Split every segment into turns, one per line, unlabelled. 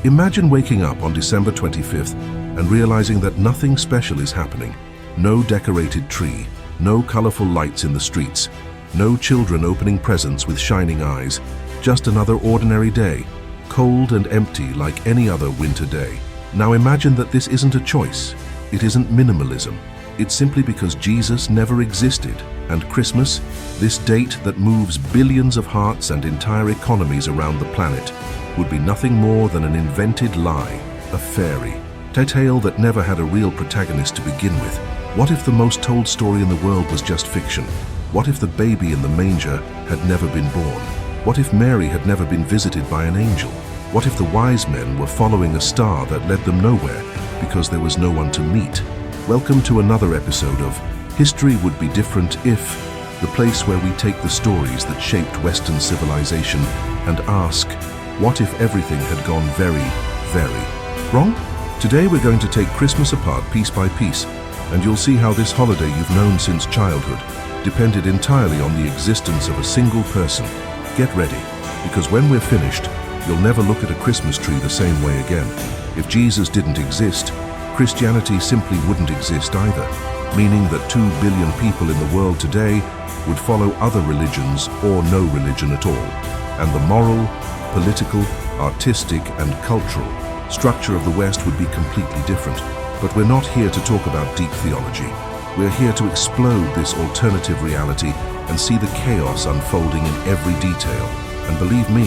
Imagine waking up on December 25th and realizing that nothing special is happening. No decorated tree, no colorful lights in the streets, no children opening presents with shining eyes, just another ordinary day, cold and empty like any other winter day. Now imagine that this isn't a choice. It isn't minimalism. It's simply because Jesus never existed, and Christmas, this date that moves billions of hearts and entire economies around the planet, would be nothing more than an invented lie, a fairy, a tale that never had a real protagonist to begin with. What if the most told story in the world was just fiction? What if the baby in the manger had never been born? What if Mary had never been visited by an angel? What if the wise men were following a star that led them nowhere because there was no one to meet? Welcome to another episode of History Would Be Different If, the place where we take the stories that shaped Western civilization and ask, what if everything had gone very, very wrong? Today we're going to take Christmas apart piece by piece, and you'll see how this holiday you've known since childhood depended entirely on the existence of a single person. Get ready, because when we're finished, you'll never look at a Christmas tree the same way again. If Jesus didn't exist, Christianity simply wouldn't exist either, meaning that 2 billion people in the world today would follow other religions or no religion at all, and the moral, political, artistic, and cultural structure of the West would be completely different. But we're not here to talk about deep theology. We're here to explode this alternative reality and see the chaos unfolding in every detail. And believe me,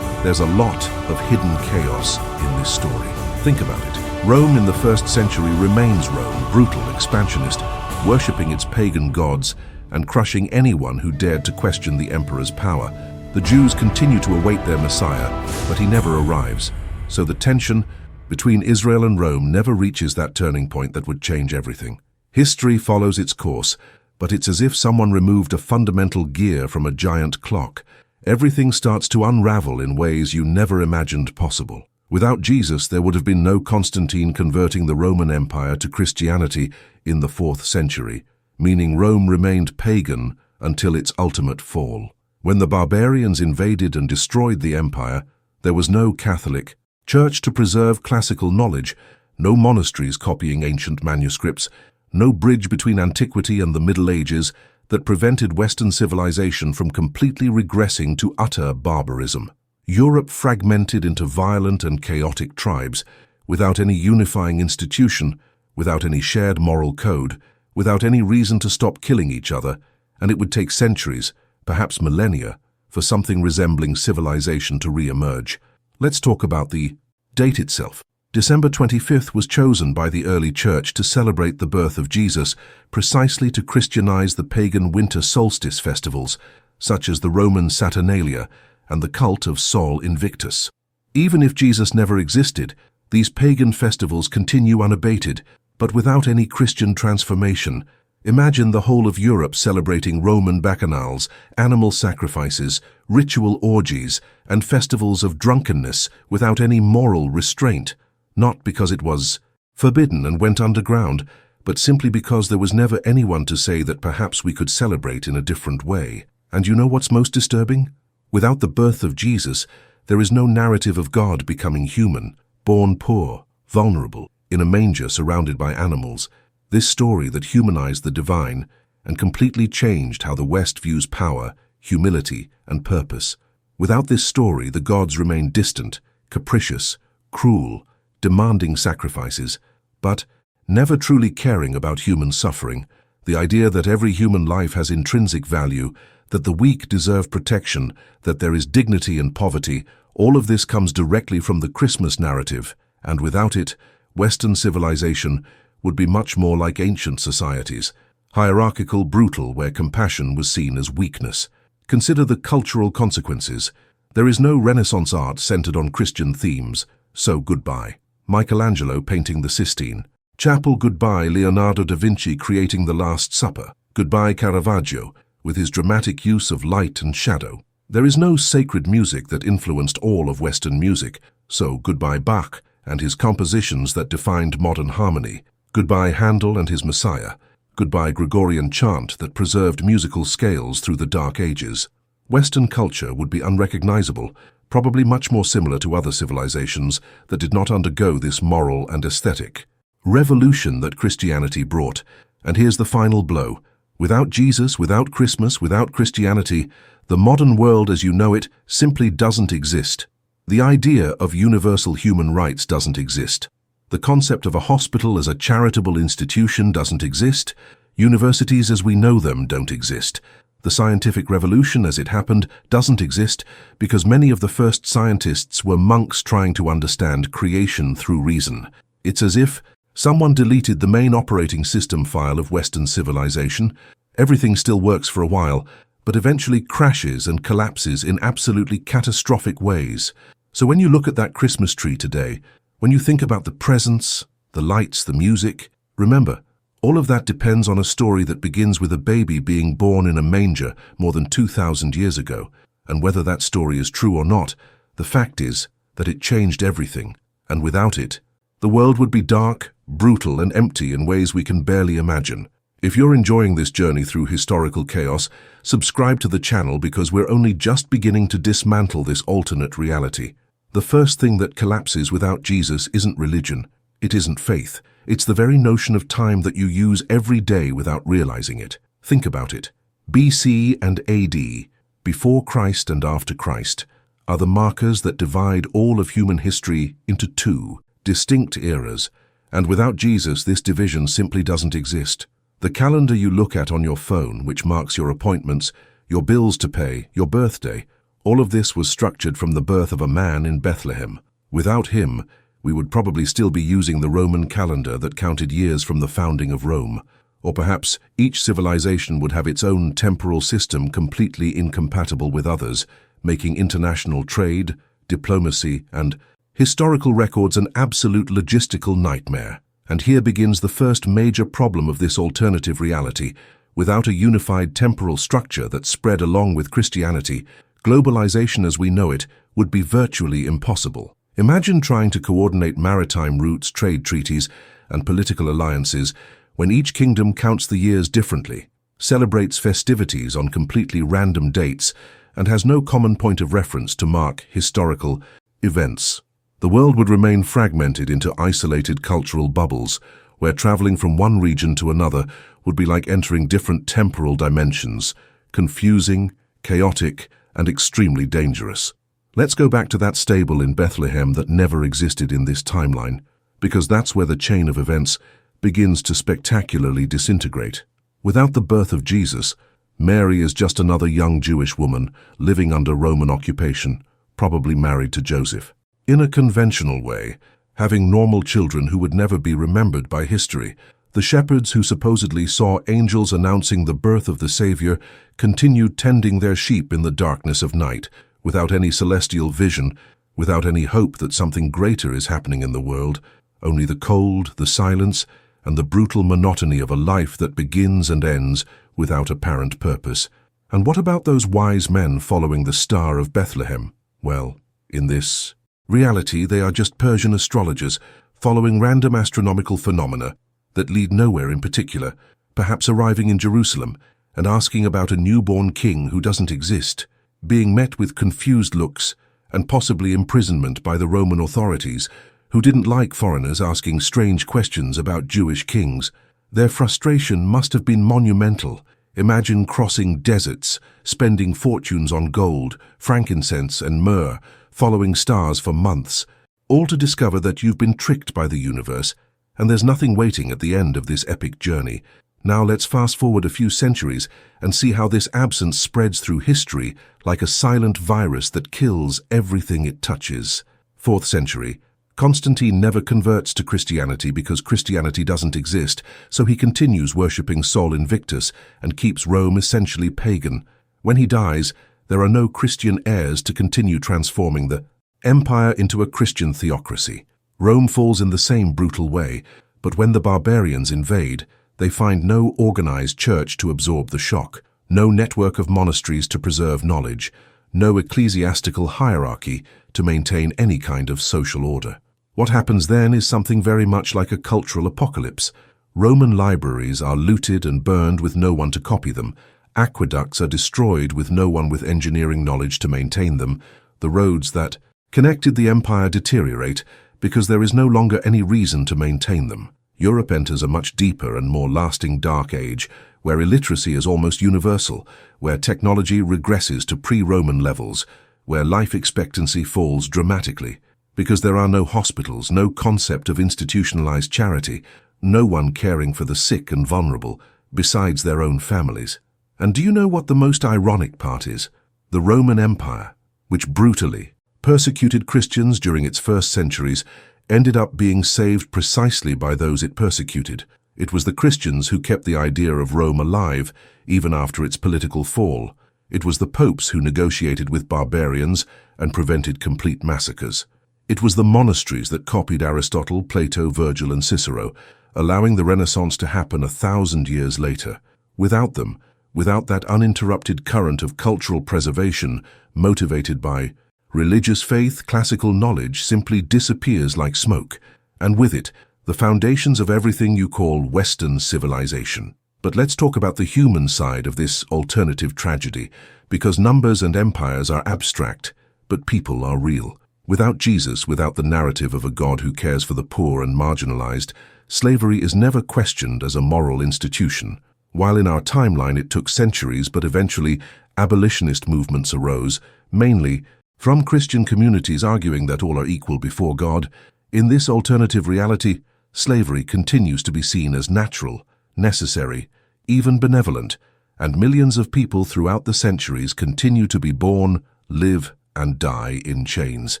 there's a lot of hidden chaos in this story. Think about it. Rome in the 1st century remains Rome, brutal, expansionist, worshipping its pagan gods and crushing anyone who dared to question the emperor's power. The Jews continue to await their Messiah, but he never arrives. So the tension between Israel and Rome never reaches that turning point that would change everything. History follows its course, but it's as if someone removed a fundamental gear from a giant clock. Everything starts to unravel in ways you never imagined possible. Without Jesus, there would have been no Constantine converting the Roman Empire to Christianity in the 4th century, meaning Rome remained pagan until its ultimate fall. When the barbarians invaded and destroyed the empire, there was no Catholic church to preserve classical knowledge, no monasteries copying ancient manuscripts, no bridge between antiquity and the Middle Ages that prevented Western civilization from completely regressing to utter barbarism. Europe fragmented into violent and chaotic tribes, without any unifying institution, without any shared moral code, without any reason to stop killing each other, and it would take centuries, perhaps millennia, for something resembling civilization to re-emerge. Let's talk about the date itself. December 25th was chosen by the early church to celebrate the birth of Jesus, precisely to Christianize the pagan winter solstice festivals, such as the Roman Saturnalia and the cult of Sol Invictus. Even if Jesus never existed, these pagan festivals continue unabated, but without any Christian transformation. Imagine the whole of Europe celebrating Roman bacchanals, animal sacrifices, ritual orgies, and festivals of drunkenness without any moral restraint, not because it was forbidden and went underground, but simply because there was never anyone to say that perhaps we could celebrate in a different way. And you know what's most disturbing? Without the birth of Jesus, there is no narrative of God becoming human, born poor, vulnerable, in a manger surrounded by animals. This story that humanized the divine and completely changed how the West views power, humility, and purpose. Without this story, the gods remain distant, capricious, cruel, demanding sacrifices, but never truly caring about human suffering. The idea that every human life has intrinsic value, that the weak deserve protection, that there is dignity in poverty, all of this comes directly from the Christmas narrative, and without it, Western civilization would be much more like ancient societies, hierarchical, brutal, where compassion was seen as weakness. Consider the cultural consequences. There is no Renaissance art centered on Christian themes, so goodbye Michelangelo painting the Sistine. Chapel goodbye Leonardo da Vinci creating the Last Supper. Goodbye Caravaggio with his dramatic use of light and shadow. There is no sacred music that influenced all of Western music, so goodbye Bach and his compositions that defined modern harmony. Goodbye Handel and his Messiah. Goodbye Gregorian chant that preserved musical scales through the Dark Ages. Western culture would be unrecognizable, probably much more similar to other civilizations that did not undergo this moral and aesthetic revolution that Christianity brought. And here's the final blow. Without Jesus, without Christmas, without Christianity, the modern world as you know it simply doesn't exist. The idea of universal human rights doesn't exist. The concept of a hospital as a charitable institution doesn't exist. Universities as we know them don't exist. The scientific revolution as it happened doesn't exist because many of the first scientists were monks trying to understand creation through reason. It's as if someone deleted the main operating system file of Western civilization. Everything still works for a while, but eventually crashes and collapses in absolutely catastrophic ways. So when you look at that Christmas tree today, when you think about the presents, the lights, the music, remember, all of that depends on a story that begins with a baby being born in a manger more than 2,000 years ago. And whether that story is true or not, the fact is that it changed everything. And without it, the world would be dark, brutal, and empty in ways we can barely imagine. If you're enjoying this journey through historical chaos, subscribe to the channel because we're only just beginning to dismantle this alternate reality. The first thing that collapses without Jesus isn't religion. It isn't faith. It's the very notion of time that you use every day without realizing it. Think about it. BC and AD, before Christ and after Christ, are the markers that divide all of human history into two distinct eras, and without Jesus this division simply doesn't exist. The calendar you look at on your phone, which marks your appointments, your bills to pay, your birthday, all of this was structured from the birth of a man in Bethlehem. Without him, we would probably still be using the Roman calendar that counted years from the founding of Rome. Or perhaps each civilization would have its own temporal system completely incompatible with others, making international trade, diplomacy, and historical records an absolute logistical nightmare. And here begins the first major problem of this alternative reality. Without a unified temporal structure that spread along with Christianity, globalization as we know it would be virtually impossible. Imagine trying to coordinate maritime routes, trade treaties, and political alliances when each kingdom counts the years differently, celebrates festivities on completely random dates, and has no common point of reference to mark historical events. The world would remain fragmented into isolated cultural bubbles, where traveling from one region to another would be like entering different temporal dimensions, confusing, chaotic, and extremely dangerous. Let's go back to that stable in Bethlehem that never existed in this timeline, because that's where the chain of events begins to spectacularly disintegrate. Without the birth of Jesus, Mary is just another young Jewish woman living under Roman occupation, probably married to Joseph. In a conventional way, having normal children who would never be remembered by history, the shepherds who supposedly saw angels announcing the birth of the Savior continued tending their sheep in the darkness of night, without any celestial vision, without any hope that something greater is happening in the world, only the cold, the silence, and the brutal monotony of a life that begins and ends without apparent purpose. And what about those wise men following the Star of Bethlehem? Well, in this reality, they are just Persian astrologers following random astronomical phenomena that lead nowhere in particular, perhaps arriving in Jerusalem and asking about a newborn king who doesn't exist, being met with confused looks and possibly imprisonment by the Roman authorities, who didn't like foreigners asking strange questions about Jewish kings. Their frustration must have been monumental. Imagine crossing deserts, spending fortunes on gold, frankincense, and myrrh, following stars for months, all to discover that you've been tricked by the universe, and there's nothing waiting at the end of this epic journey. Now let's fast forward a few centuries and see how this absence spreads through history like a silent virus that kills everything it touches. 4th century. Constantine never converts to Christianity because Christianity doesn't exist, so he continues worshipping Sol Invictus and keeps Rome essentially pagan. When he dies, there are no Christian heirs to continue transforming the empire into a Christian theocracy. Rome falls in the same brutal way, but when the barbarians invade, they find no organized church to absorb the shock, no network of monasteries to preserve knowledge, no ecclesiastical hierarchy to maintain any kind of social order. What happens then is something very much like a cultural apocalypse. Roman libraries are looted and burned with no one to copy them. Aqueducts are destroyed with no one with engineering knowledge to maintain them. the roads that connected the empire deteriorate because there is no longer any reason to maintain them. Europe enters a much deeper and more lasting dark age, where illiteracy is almost universal, where technology regresses to pre-Roman levels, where life expectancy falls dramatically, because there are no hospitals, no concept of institutionalized charity, no one caring for the sick and vulnerable, besides their own families. And do you know what the most ironic part is? The Roman Empire, which brutally persecuted Christians during its first centuries, ended up being saved precisely by those it persecuted. It was the Christians who kept the idea of Rome alive, even after its political fall. It was the popes who negotiated with barbarians and prevented complete massacres. It was the monasteries that copied Aristotle, Plato, Virgil, and Cicero, allowing the Renaissance to happen 1,000 years later. Without them, without that uninterrupted current of cultural preservation motivated by religious faith, classical knowledge simply disappears like smoke, and with it, the foundations of everything you call Western civilization. But let's talk about the human side of this alternative tragedy, because numbers and empires are abstract, but people are real. Without Jesus, without the narrative of a God who cares for the poor and marginalized, slavery is never questioned as a moral institution. While in our timeline it took centuries, but eventually abolitionist movements arose, mainly from Christian communities arguing that all are equal before God. In this alternative reality, slavery continues to be seen as natural, necessary, even benevolent, and millions of people throughout the centuries continue to be born, live, and die in chains.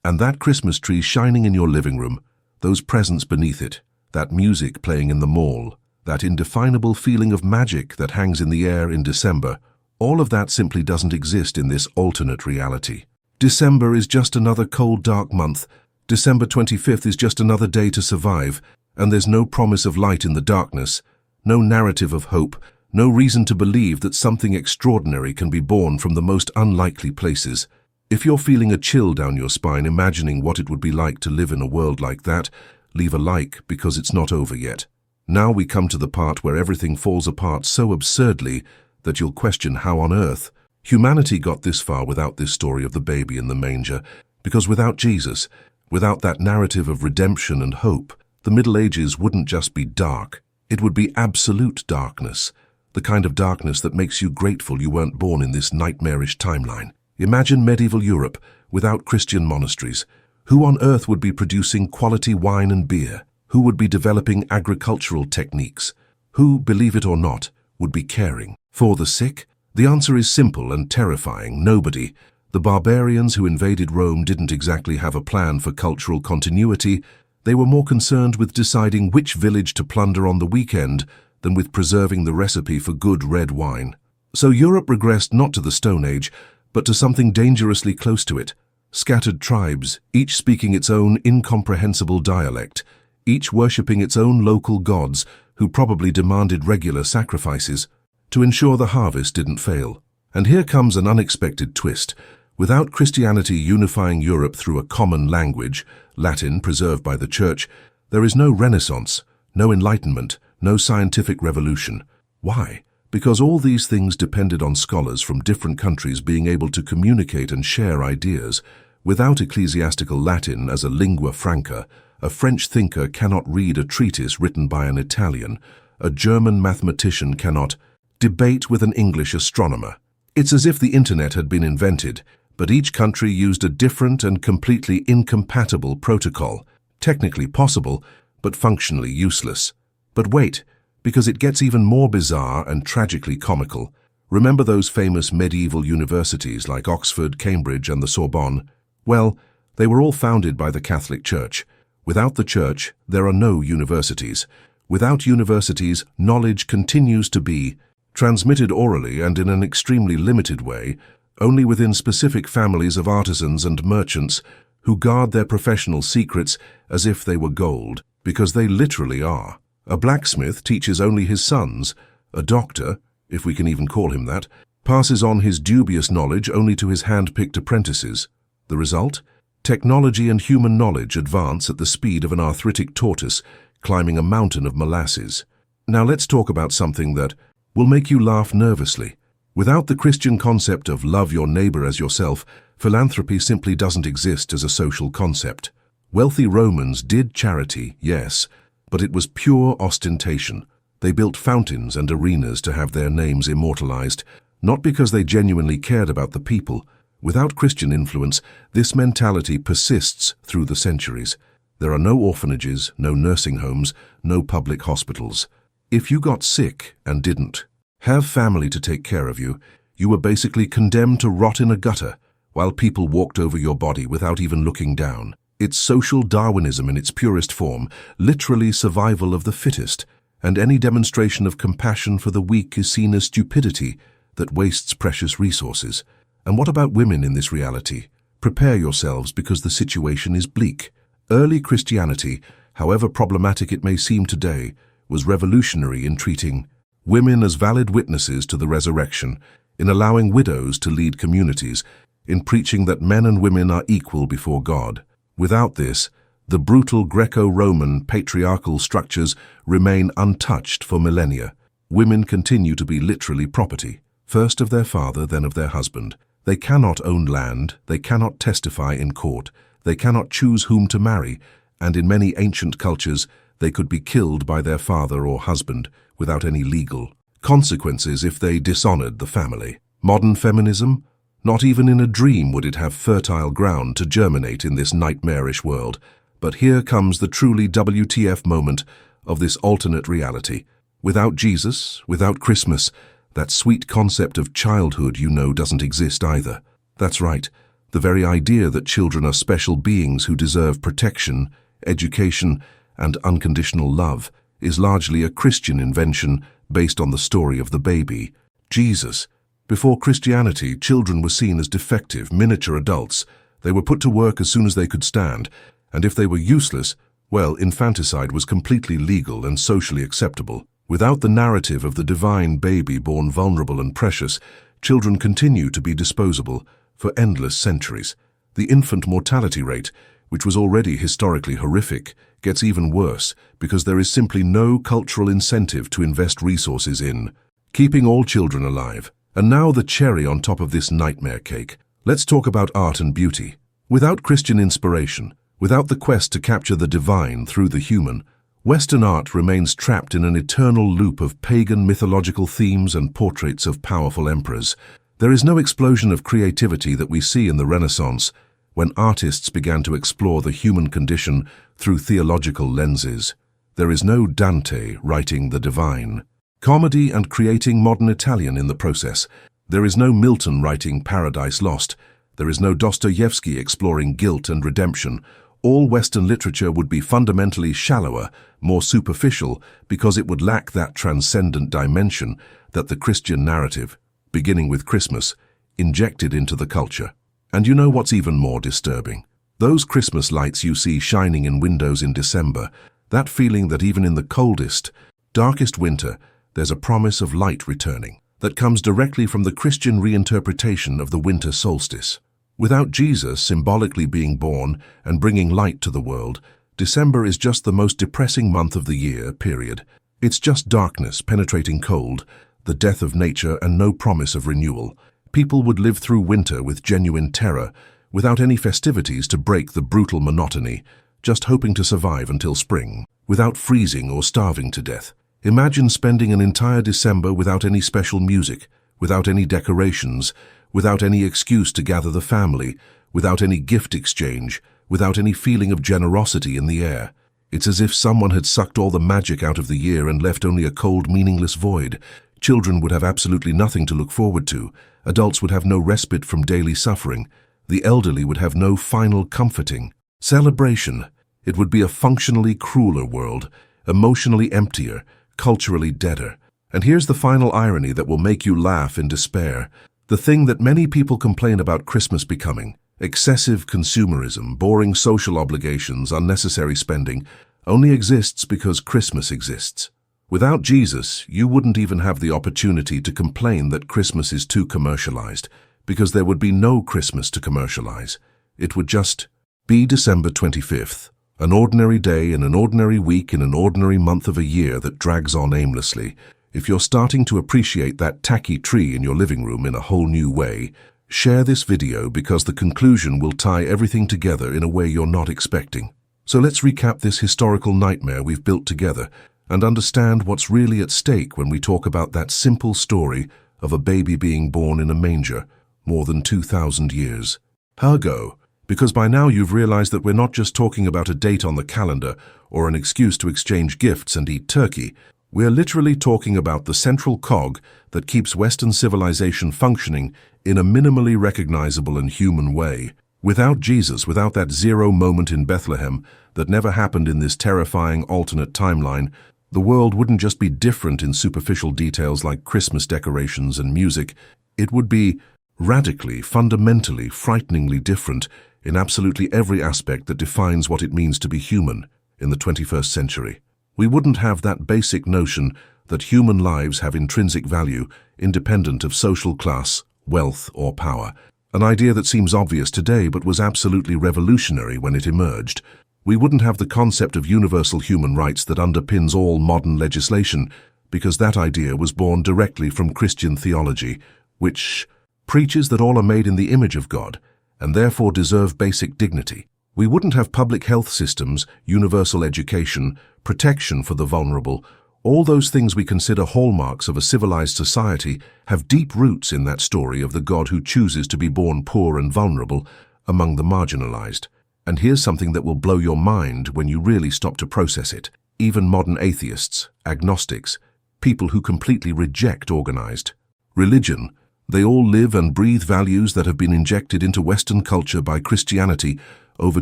And that Christmas tree shining in your living room, those presents beneath it, that music playing in the mall, that indefinable feeling of magic that hangs in the air in December, all of that simply doesn't exist in this alternate reality. December is just another cold, dark month. December 25th is just another day to survive, and there's no promise of light in the darkness, no narrative of hope, no reason to believe that something extraordinary can be born from the most unlikely places. If you're feeling a chill down your spine imagining what it would be like to live in a world like that, leave a like because it's not over yet. Now we come to the part where everything falls apart so absurdly that you'll question how on earth humanity got this far without this story of the baby in the manger, because without Jesus, without that narrative of redemption and hope, the Middle Ages wouldn't just be dark, it would be absolute darkness, the kind of darkness that makes you grateful you weren't born in this nightmarish timeline. Imagine medieval Europe without Christian monasteries. Who on earth would be producing quality wine and beer? Who would be developing agricultural techniques? Who, believe it or not, would be caring for the sick? The answer is simple and terrifying: nobody. The barbarians who invaded Rome didn't exactly have a plan for cultural continuity. They were more concerned with deciding which village to plunder on the weekend than with preserving the recipe for good red wine. So Europe regressed not to the Stone Age, but to something dangerously close to it. Scattered tribes, each speaking its own incomprehensible dialect, each worshipping its own local gods, who probably demanded regular sacrifices to ensure the harvest didn't fail. And here comes an unexpected twist. Without Christianity unifying Europe through a common language, Latin preserved by the Church, there is no Renaissance, no Enlightenment, no scientific revolution. Why? Because all these things depended on scholars from different countries being able to communicate and share ideas. Without ecclesiastical Latin as a lingua franca, a French thinker cannot read a treatise written by an Italian. A German mathematician cannot debate with an English astronomer. It's as if the internet had been invented, but each country used a different and completely incompatible protocol. Technically possible, but functionally useless. But wait, because it gets even more bizarre and tragically comical. Remember those famous medieval universities like Oxford, Cambridge, and the Sorbonne? Well, they were all founded by the Catholic Church. Without the Church, there are no universities. Without universities, knowledge continues to be transmitted orally and in an extremely limited way, only within specific families of artisans and merchants who guard their professional secrets as if they were gold, because they literally are. A blacksmith teaches only his sons. A doctor, if we can even call him that, passes on his dubious knowledge only to his hand-picked apprentices. The result? Technology and human knowledge advance at the speed of an arthritic tortoise climbing a mountain of molasses. Now let's talk about something that will make you laugh nervously. Without the Christian concept of love your neighbor as yourself, philanthropy simply doesn't exist as a social concept. Wealthy Romans did charity, yes, but it was pure ostentation. They built fountains and arenas to have their names immortalized, not because they genuinely cared about the people. Without Christian influence, this mentality persists through the centuries. There are no orphanages, no nursing homes, no public hospitals. If you got sick and didn't have family to take care of you, you were basically condemned to rot in a gutter while people walked over your body without even looking down. It's social Darwinism in its purest form, literally survival of the fittest, and any demonstration of compassion for the weak is seen as stupidity that wastes precious resources. And what about women in this reality? Prepare yourselves because the situation is bleak. Early Christianity, however problematic it may seem today, was revolutionary in treating women as valid witnesses to the resurrection, in allowing widows to lead communities, in preaching that men and women are equal before God. Without this, the brutal Greco-Roman patriarchal structures remain untouched for millennia. Women continue to be literally property, first of their father, then of their husband. They cannot own land, they cannot testify in court, they cannot choose whom to marry, and in many ancient cultures, they could be killed by their father or husband without any legal consequences if they dishonored the family. Modern feminism? Not even in a dream would it have fertile ground to germinate in this nightmarish world. But here comes the truly WTF moment of this alternate reality. Without Jesus, without Christmas, that sweet concept of childhood you know doesn't exist either. That's right, the very idea that children are special beings who deserve protection, education, and unconditional love is largely a Christian invention based on the story of the baby, Jesus. Before Christianity, children were seen as defective, miniature adults. They were put to work as soon as they could stand, and if they were useless, well, infanticide was completely legal and socially acceptable. Without the narrative of the divine baby born vulnerable and precious, children continue to be disposable for endless centuries. The infant mortality rate, which was already historically horrific, gets even worse because there is simply no cultural incentive to invest resources in keeping all children alive. And now the cherry on top of this nightmare cake. Let's talk about art and beauty. Without Christian inspiration, without the quest to capture the divine through the human, Western art remains trapped in an eternal loop of pagan mythological themes and portraits of powerful emperors. There is no explosion of creativity that we see in the Renaissance, when artists began to explore the human condition through theological lenses. There is no Dante writing the divine comedy and creating modern Italian in the process. There is no Milton writing Paradise Lost. There is no Dostoevsky exploring guilt and redemption. All Western literature would be fundamentally shallower, more superficial, because it would lack that transcendent dimension that the Christian narrative, beginning with Christmas, injected into the culture. And you know what's even more disturbing? Those Christmas lights you see shining in windows in December, that feeling that even in the coldest, darkest winter, there's a promise of light returning that comes directly from the Christian reinterpretation of the winter solstice. Without Jesus symbolically being born and bringing light to the world, December is just the most depressing month of the year, period. It's just darkness penetrating cold, the death of nature, and no promise of renewal. People would live through winter with genuine terror, without any festivities to break the brutal monotony, just hoping to survive until spring, without freezing or starving to death. Imagine spending an entire December without any special music, without any decorations, without any excuse to gather the family, without any gift exchange, without any feeling of generosity in the air. It's as if someone had sucked all the magic out of the year and left only a cold, meaningless void. Children would have absolutely nothing to look forward to. Adults would have no respite from daily suffering. The elderly would have no final comforting celebration. It would be a functionally crueler world, emotionally emptier, culturally deader. And here's the final irony that will make you laugh in despair. The thing that many people complain about Christmas becoming, excessive consumerism, boring social obligations, unnecessary spending, only exists because Christmas exists. Without Jesus, you wouldn't even have the opportunity to complain that Christmas is too commercialized, because there would be no Christmas to commercialize. It would just be December 25th, an ordinary day in an ordinary week in an ordinary month of a year that drags on aimlessly. If you're starting to appreciate that tacky tree in your living room in a whole new way, share this video because the conclusion will tie everything together in a way you're not expecting. So let's recap this historical nightmare we've built together and understand what's really at stake when we talk about that simple story of a baby being born in a manger more than 2,000 years ago. Because by now you've realized that we're not just talking about a date on the calendar or an excuse to exchange gifts and eat turkey. We're literally talking about the central cog that keeps Western civilization functioning in a minimally recognizable and human way. Without Jesus, without that zero moment in Bethlehem that never happened in this terrifying alternate timeline, the world wouldn't just be different in superficial details like Christmas decorations and music. It would be radically, fundamentally, frighteningly different in absolutely every aspect that defines what it means to be human in the 21st century. We wouldn't have that basic notion that human lives have intrinsic value independent of social class, wealth, or power, an idea that seems obvious today but was absolutely revolutionary when it emerged. We wouldn't have the concept of universal human rights that underpins all modern legislation, because that idea was born directly from Christian theology, which preaches that all are made in the image of God, and therefore deserve basic dignity. We wouldn't have public health systems, universal education, protection for the vulnerable. All those things we consider hallmarks of a civilized society have deep roots in that story of the God who chooses to be born poor and vulnerable among the marginalized. And here's something that will blow your mind when you really stop to process it. Even modern atheists, agnostics, people who completely reject organized religion, they all live and breathe values that have been injected into Western culture by Christianity over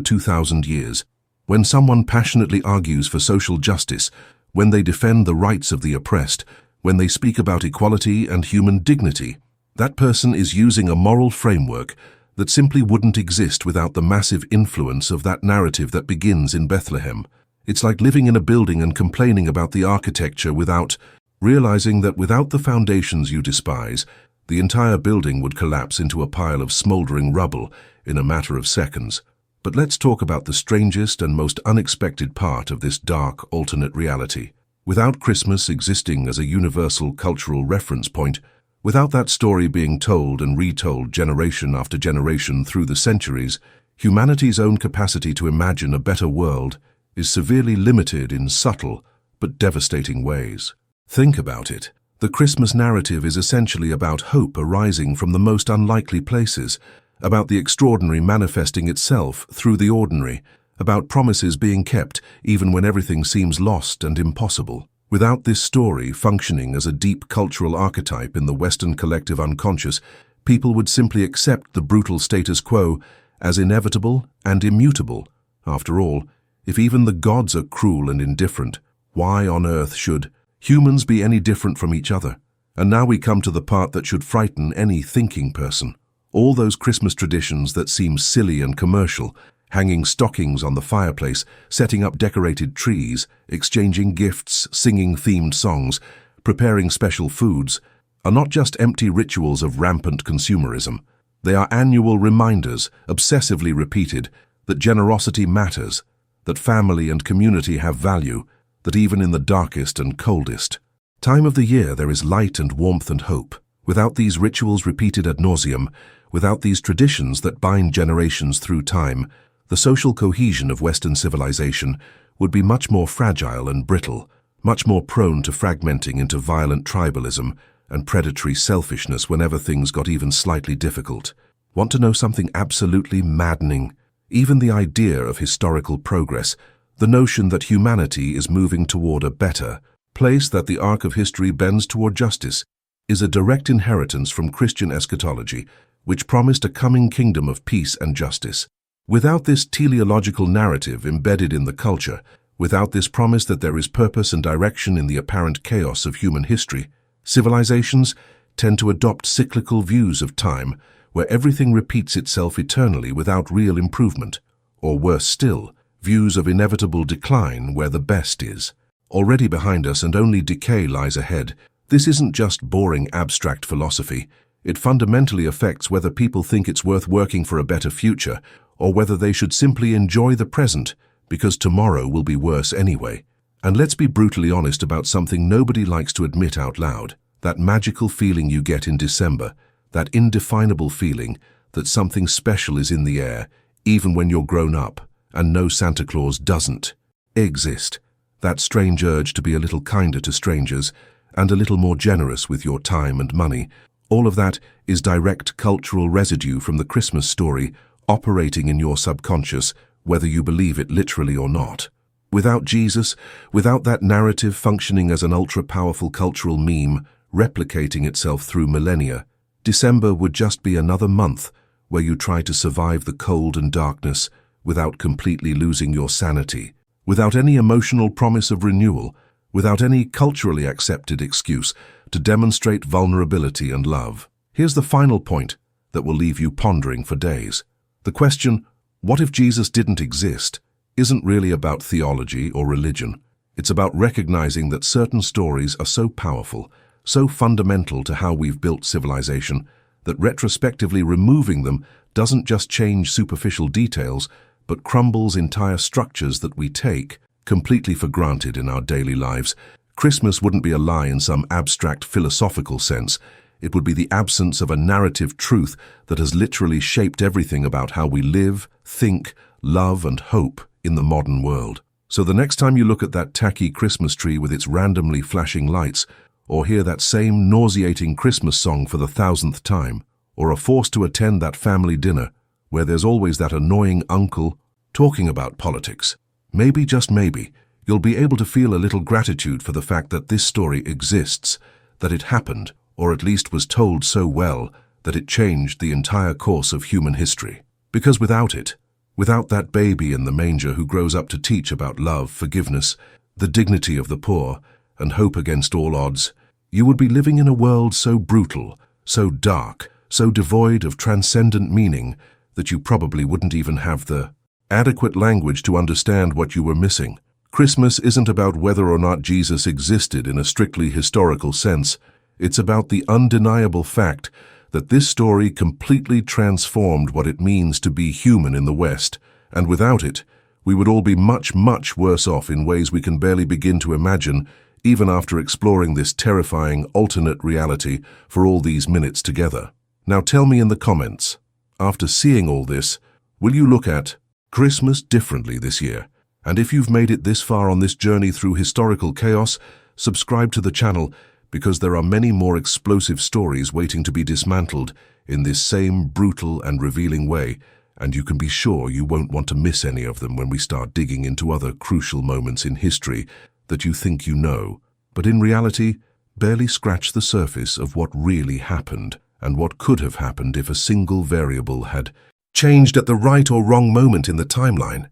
2,000 years. When someone passionately argues for social justice, when they defend the rights of the oppressed, when they speak about equality and human dignity, that person is using a moral framework that simply wouldn't exist without the massive influence of that narrative that begins in Bethlehem. It's like living in a building and complaining about the architecture without realizing that without the foundations you despise, the entire building would collapse into a pile of smoldering rubble in a matter of seconds. But let's talk about the strangest and most unexpected part of this dark, alternate reality. Without Christmas existing as a universal cultural reference point, without that story being told and retold generation after generation through the centuries, humanity's own capacity to imagine a better world is severely limited in subtle but devastating ways. Think about it. The Christmas narrative is essentially about hope arising from the most unlikely places, about the extraordinary manifesting itself through the ordinary, about promises being kept even when everything seems lost and impossible. Without this story functioning as a deep cultural archetype in the Western collective unconscious, people would simply accept the brutal status quo as inevitable and immutable. After all, if even the gods are cruel and indifferent, why on earth should humans be any different from each other? And now we come to the part that should frighten any thinking person. All those Christmas traditions that seem silly and commercial, hanging stockings on the fireplace, setting up decorated trees, exchanging gifts, singing themed songs, preparing special foods, are not just empty rituals of rampant consumerism. They are annual reminders, obsessively repeated, that generosity matters, that family and community have value, that even in the darkest and coldest time of the year there is light and warmth and hope. Without these rituals repeated ad nauseum, without these traditions that bind generations through time, the social cohesion of Western civilization would be much more fragile and brittle, much more prone to fragmenting into violent tribalism and predatory selfishness whenever things got even slightly difficult. Want to know something absolutely maddening? Even the idea of historical progress, the notion that humanity is moving toward a better place, that the arc of history bends toward justice, is a direct inheritance from Christian eschatology, which promised a coming kingdom of peace and justice. Without this teleological narrative embedded in the culture, without this promise that there is purpose and direction in the apparent chaos of human history, civilizations tend to adopt cyclical views of time, where everything repeats itself eternally without real improvement, or worse still, views of inevitable decline where the best is already behind us and only decay lies ahead. This isn't just boring abstract philosophy. It fundamentally affects whether people think it's worth working for a better future, or whether they should simply enjoy the present because tomorrow will be worse anyway. And let's be brutally honest about something nobody likes to admit out loud. That magical feeling you get in December, that indefinable feeling that something special is in the air, even when you're grown up, and no Santa Claus doesn't exist. That strange urge to be a little kinder to strangers and a little more generous with your time and money. All of that is direct cultural residue from the Christmas story operating in your subconscious, whether you believe it literally or not. Without Jesus, without that narrative functioning as an ultra-powerful cultural meme replicating itself through millennia, December would just be another month where you try to survive the cold and darkness without completely losing your sanity, without any emotional promise of renewal, without any culturally accepted excuse to demonstrate vulnerability and love. Here's the final point that will leave you pondering for days. The question, what if Jesus didn't exist, isn't really about theology or religion. It's about recognizing that certain stories are so powerful, so fundamental to how we've built civilization, that retrospectively removing them doesn't just change superficial details, but crumbles entire structures that we take completely for granted in our daily lives. Christmas wouldn't be a lie in some abstract philosophical sense. It would be the absence of a narrative truth that has literally shaped everything about how we live, think, love, and hope in the modern world. So the next time you look at that tacky Christmas tree with its randomly flashing lights, or hear that same nauseating Christmas song for the 1,000th time, or are forced to attend that family dinner where there's always that annoying uncle talking about politics, maybe, just maybe, you'll be able to feel a little gratitude for the fact that this story exists, that it happened, or at least was told so well that it changed the entire course of human history. Because without it, without that baby in the manger who grows up to teach about love, forgiveness, the dignity of the poor, and hope against all odds, you would be living in a world so brutal, so dark, so devoid of transcendent meaning that you probably wouldn't even have the adequate language to understand what you were missing. Christmas isn't about whether or not Jesus existed in a strictly historical sense. It's about the undeniable fact that this story completely transformed what it means to be human in the West, and without it, we would all be much, much worse off in ways we can barely begin to imagine, even after exploring this terrifying alternate reality for all these minutes together. Now tell me in the comments, after seeing all this, will you look at Christmas differently this year? And if you've made it this far on this journey through historical chaos, subscribe to the channel, because there are many more explosive stories waiting to be dismantled in this same brutal and revealing way, and you can be sure you won't want to miss any of them when we start digging into other crucial moments in history that you think you know, but in reality, barely scratch the surface of what really happened and what could have happened if a single variable had changed at the right or wrong moment in the timeline.